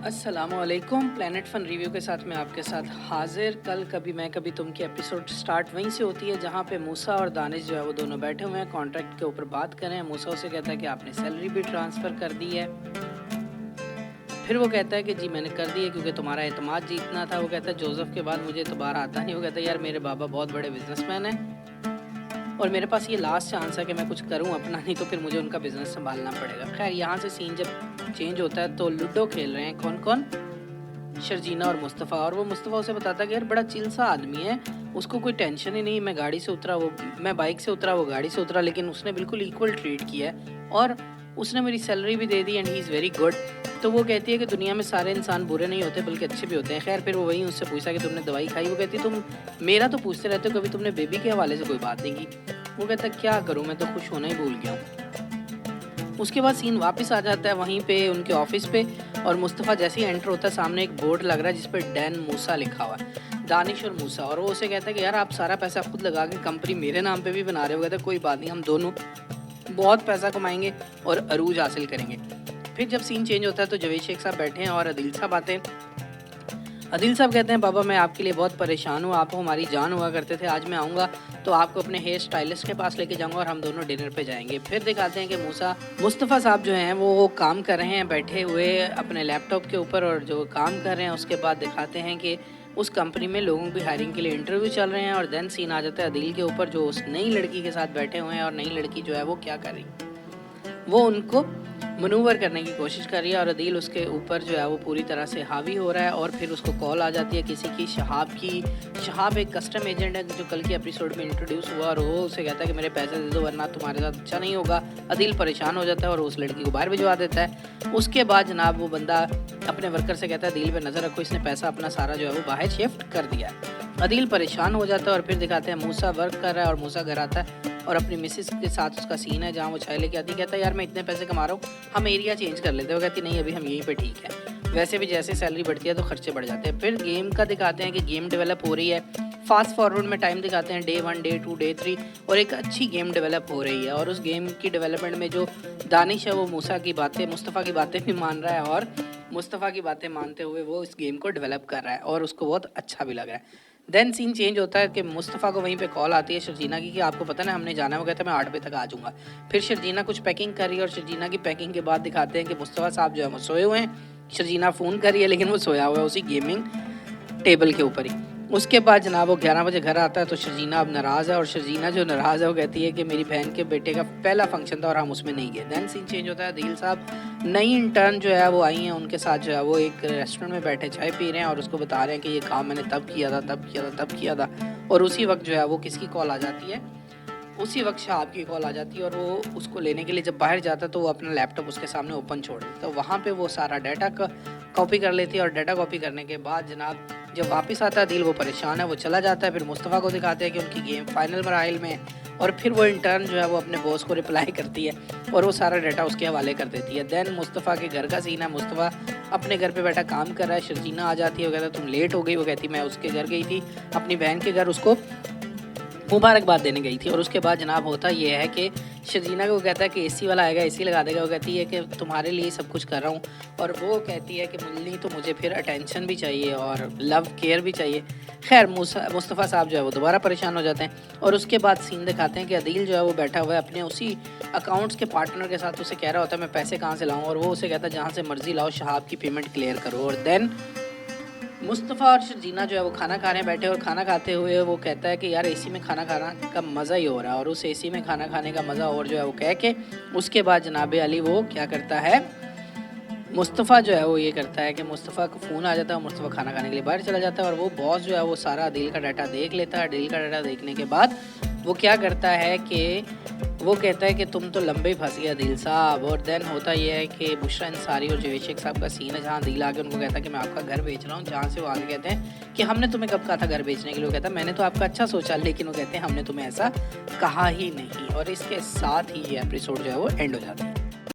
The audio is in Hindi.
अस्सलामुअलैकुम। प्लैनेट फन रिव्यू के साथ मैं आपके साथ हाजिर। कल कभी मैं कभी तुम की एपिसोड स्टार्ट वहीं से होती है जहाँ पे मूसा और दानिश जो है वो दोनों बैठे हुए हैं, कॉन्ट्रैक्ट के ऊपर बात कर रहे हैं। मूसा उसे कहता है कि आपने सैलरी भी ट्रांसफ़र कर दी है। फिर वो कहता है कि जी मैंने कर दी है क्योंकि तुम्हारा एतमाद जीतना था। वो कहता है जोसेफ के बाद मुझे दोबारा आता नहीं। वो कहता है यार मेरे बाबा बहुत बड़े बिजनेसमैन हैं और मेरे पास ये लास्ट चांस है कि मैं कुछ करूं अपना, नहीं तो फिर मुझे उनका बिजनेस संभालना पड़ेगा। खैर यहाँ से सीन जब चेंज होता है तो लूडो खेल रहे हैं कौन कौन, शर्जीना और मुस्तफ़ा। और वो मुस्तफ़ा उसे बताता है कि यार बड़ा चिल सा आदमी है, उसको कोई टेंशन ही नहीं। मैं गाड़ी से उतरा, वो मैं बाइक से उतरा, वो गाड़ी से उतरा, लेकिन उसने बिल्कुल इक्वल ट्रीट किया है और उसने मेरी सैलरी भी दे दी and he is very good. तो वो कहती है कि दुनिया में सारे इंसान बुरे नहीं होते बल्कि अच्छे भी होते हैं। खैर फिर वो वहीं उससे पूछा कि तुमने दवाई खाई। वो कहती तुम मेरा तो पूछते रहते हो, कभी तुमने बेबी के हवाले से कोई बात नहीं की। वो कहता क्या करूँ, मैं तो खुश होना ही भूल गया हूँ। उसके बाद सीन वापस आ जाता है वहीं पे उनके ऑफिस पे और मुस्तफ़ा जैसे ही एंटर होता है सामने एक बोर्ड लग रहा है जिस पर डैन मूसा लिखा हुआ है, दानिश और मूसा। और वो उसे कहता है कि यार आप सारा पैसा खुद लगा के कंपनी मेरे नाम पे भी बना रहे हो। कहते कोई बात नहीं, हम दोनों बहुत पैसा कमाएंगे और अरूज हासिल करेंगे। फिर जब सीन चेंज होता है तो जवेद शेख साहब बैठे हैं और अदील साहब आते हैं। अदील साहब कहते हैं बाबा मैं आपके लिए बहुत परेशान हूँ, आप हमारी जान हुआ करते थे। आज मैं आऊँगा तो आपको अपने हेयर स्टाइलिस्ट के पास लेके जाऊँगा और हम दोनों डिनर पे जाएंगे। फिर दिखाते हैं कि मुस्तफ़ा साहब जो हैं वो काम कर रहे हैं बैठे हुए अपने लैपटॉप के ऊपर, और जो काम कर रहे हैं उसके बाद दिखाते हैं कि उस कंपनी में लोगों की हायरिंग के लिए इंटरव्यू चल रहे हैं। और देन सीन आ जाता है अदील के ऊपर जो उस नई लड़की के साथ बैठे हुए हैं और नई लड़की जो है वो क्या कर रही, वो उनको मनूवर करने की कोशिश कर रही है और अदील उसके ऊपर जो है वो पूरी तरह से हावी हो रहा है। और फिर उसको कॉल आ जाती है किसी की, शहाब की। शहाब एक कस्टम एजेंट है जो कल की एपिसोड में इंट्रोड्यूस हुआ और वो उसे कहता है कि मेरे पैसे दे दो वरना तुम्हारे साथ अच्छा नहीं होगा। अदील परेशान हो जाता है और उस लड़की को बाहर भिजवा देता है। उसके बाद जनाब वो बंदा अपने वर्कर से कहता है अदील पे नज़र रखो, इसने पैसा अपना सारा जो है वो बाहर शिफ्ट कर दिया। अदील परेशान हो जाता है और फिर दिखाते हैं मूसा वर्क कर रहा है और मूसा घर आता है और अपनी मिसेस के साथ उसका सीन है जहाँ वो चाय लेके आती। कहता है यार मैं इतने पैसे कमा रहा हूँ, हम एरिया चेंज कर लेते हैं। वो कहती नहीं अभी हम यहीं पे ठीक है, वैसे भी जैसे सैलरी बढ़ती है तो खर्चे बढ़ जाते हैं। फिर गेम का दिखाते हैं कि गेम डेवलप हो रही है। फास्ट फॉरवर्ड में टाइम दिखाते हैं डे 1 डे 2 डे 3 और एक अच्छी गेम डेवलप हो रही है। और उस गेम की डेवलपमेंट में जो दानिश है वो मूसा की बातें, मुस्तफ़ा की बातें भी मान रहा है और मुस्तफ़ा की बातें मानते हुए वो इस गेम को डेवलप कर रहा है और उसको बहुत अच्छा भी लग रहा है। देन सीन चेंज होता है कि मुस्तफ़ा को वहीं पे कॉल आती है शर्जीना की कि आपको पता ना हमने जाना है। वो कहता है मैं 8 बजे तक आ जाऊँगा। फिर शर्जीना कुछ पैकिंग कर रही है और शर्जीना की पैकिंग के बाद दिखाते हैं कि मुस्तफ़ा साहब जो है वो सोए हुए हैं। शर्जीना फ़ोन कर रही है लेकिन वो सोया हुआ है उसी गेमिंग टेबल के ऊपर ही। उसके बाद जनाब वो 11 बजे घर आता है तो शर्जीना अब नाराज़ है और शर्जीना जो नाराज़ है वो कहती है कि मेरी बहन के बेटे का पहला फंक्शन था और हम उसमें नहीं गए। देन सीन चेंज होता है, अदील साहब नई इंटर्न जो है वो आई हैं, उनके साथ जो है वो एक रेस्टोरेंट में बैठे चाय पी रहे हैं और उसको बता रहे हैं कि ये काम मैंने तब किया था तब किया था तब किया था। और उसी वक्त जो है वो किसकी कॉल आ जाती है, उसी वक्त शहाब की कॉल आ जाती है और वो उसको लेने के लिए जब बाहर जाता है तो वो अपना लैपटॉप उसके सामने ओपन छोड़ देता है। तो वहाँ पे वो सारा डाटा कॉपी कर लेती है और डाटा कॉपी करने के बाद जनाब जब वापस आता है दिल वो परेशान है, वो चला जाता है। फिर मुस्तफ़ा को दिखाते हैं कि उनकी गेम फाइनल मराइल में और फिर वो इंटर्न जो है वो अपने बॉस को रिप्लाई करती है और वो सारा डाटा उसके हवाले कर देती है। देन मुस्तफ़ा के घर का सीन है, मुस्तफ़ा अपने घर पे बैठा काम कर रहा है। शर्जीना आ जाती है, वो कहता है तुम लेट हो गई। वो कहती मैं उसके घर गई थी, अपनी बहन के घर उसको मुबारकबाद देने गई थी। और उसके बाद जनाब होता ये है कि शर्जीना को कहता है कि एसी वाला आएगा एसी लगा देगा। वो कहती है कि तुम्हारे लिए सब कुछ कर रहा हूँ और वो कहती है कि नहीं तो मुझे फिर अटेंशन भी चाहिए और लव केयर भी चाहिए। खैर मुस्तफ़ा साहब जो है वो दोबारा परेशान हो जाते हैं और उसके बाद सीन दिखाते हैं कि अदील जो है वो बैठा हुआ है अपने उसी अकाउंट्स के पार्टनर के साथ। उसे कह रहा होता है मैं पैसे कहाँ से लाऊँ और वो उसे कहता है जहाँ से मर्जी लाओ, शहाब की पेमेंट क्लियर करो। और देन मुस्तफ़ा और शर्जीना जो है वो खाना खाने बैठे और खाना खाते हुए वो कहता है कि यार एसी में खाना खाना का मज़ा ही हो रहा है और उस एसी में खाना खाने का मज़ा और जो है वो कह के उसके बाद जनाब अली वो क्या करता है, मुस्तफ़ा जो है वो ये करता है कि मुस्तफ़ा को फ़ोन आ जाता है, मुस्तफ़ा खाना खाने के लिए बाहर चला जाता है और वो बॉस जो है वो सारा अदील का डाटा देख लेता है। अदील का डाटा देखने के बाद वो क्या करता है कि वो कहता है कि तुम तो लंबे ही फंस गए अदील साहब। और देन होता ये है कि बुशरा अंसारी और जवेद शेख साहब का सीन है जहाँ अदील आके उनको कहता है कि मैं आपका घर बेच रहा हूँ, जहाँ से वो आगे कहते हैं कि हमने तुम्हें कब कहा था घर बेचने के लिए। वो कहता है मैंने तो आपका अच्छा सोचा, लेकिन वो कहते हैं हमने तुम्हें ऐसा कहा ही नहीं। और इसके साथ ही ये एपिसोड जो है वो एंड हो जाता है।